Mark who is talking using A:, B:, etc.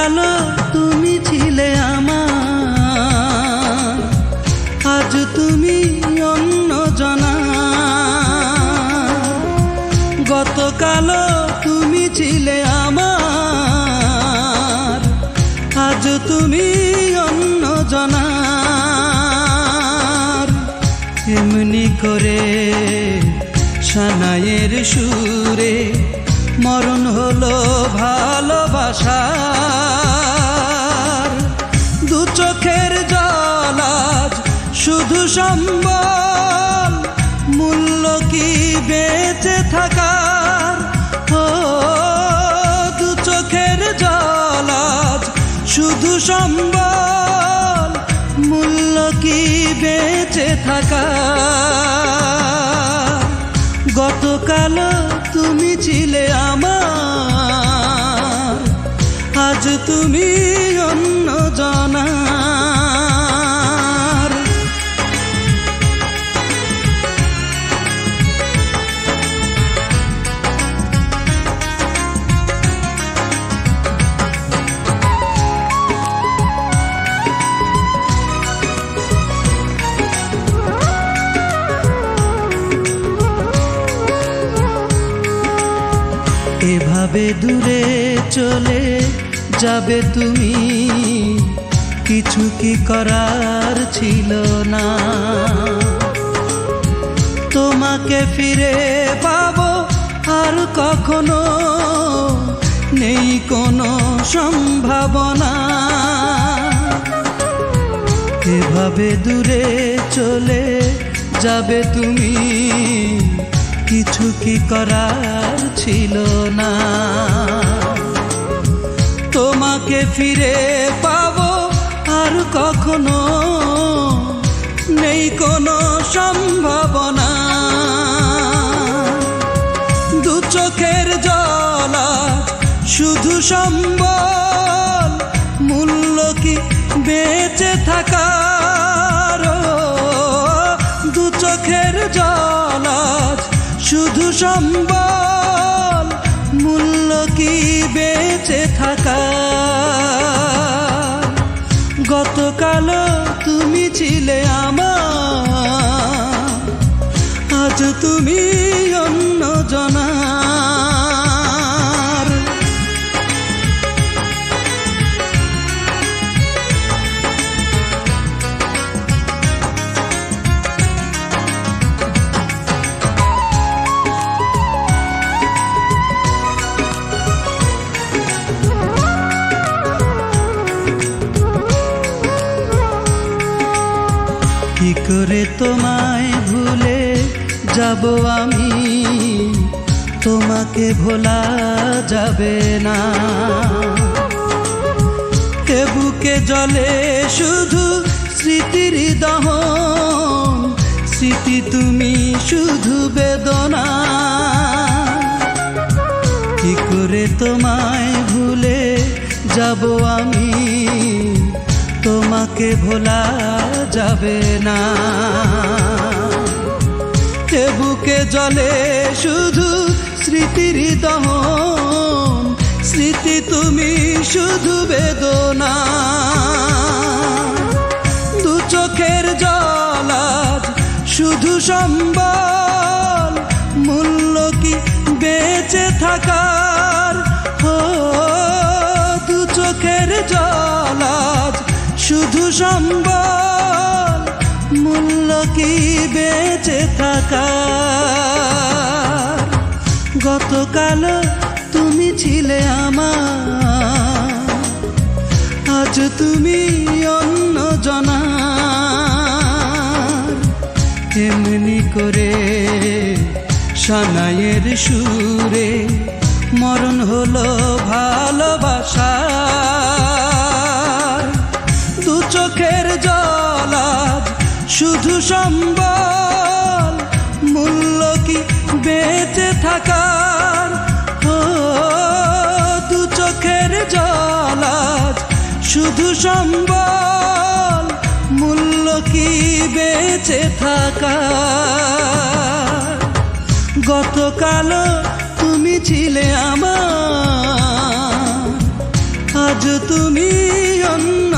A: গতকালও তুমি ছিলে আমার, আজ তুমি অন্য জনা। গতকালও তুমি ছিলে আমার, আজ তুমি অন্য জনা। এমনি করে সানাইয়ের সুরে মরণ হলো ভালোবাসার। দু চোখের জল আজ শুধু সম্বল, মূল্য কি বেঁচে থাকার। ও দু চোখের জল আজ শুধু সম্বল, মূল্য কি বেঁচে থাকার। গতকাল তুমি ছিলে আমার, আজ তুমি অন্য জনার। এভাবে দূরে চলে যাবে তুমি, কিছু কি করার ছিল না। তোমাকে ফিরে পাবো আর কখনো নেই কোনো সম্ভাবনা। এভাবে দূরে চলে যাবে তুমি, কিছু কি করার ছিল না। তোমাকে ফিরে পাবো আর কখনো নেই কোনো সম্ভাবনা। দু চোখের জল শুধু সম্বল, মূল্য কি বেঁচে থাকার। দু চোখের জল শুধু সম্বল, মূল্য কি বেঁচে থাকার। গতকাল তুমি ছিলে আমার, আজ তুমি অন্য জনার। কি করে তোমায় ভুলে যাব আমি, তোমাকে ভোলা যাবে না। এ বুকে জলে শুধু স্মৃতির দহন, স্মৃতি তুমি শুধু বেদনা। কি করে তোমায় ভুলে যাব আমি, তোমাকে ভোলা যাবে না। এ বুকে জলে শুধু স্মৃতির দহন, স্মৃতি তুমি শুধু বেদনা। দু চোখের জল আজ শুধু সম্বল, মূল্য কি বেঁচে থাকার। ও দু চোখের জল আজ শুধু সম্বল, মূল্য কি বেঁচে থাকার। গতকাল তুমি ছিলে আমার, আজ তুমি অন্য জনার। এমনি করে সানাইয়ের সুরে মরণ হলো ভালোবাসার। দু চোখের জল আজ শুধু সম্বল, মূল্য কি বেঁচে থাকার। ও দু চোখের জল আজ শুধু সম্বল, মূল্য কি বেঁচে থাকার। গতকাল তুমি ছিলে আমার, আজ তুমি অন্য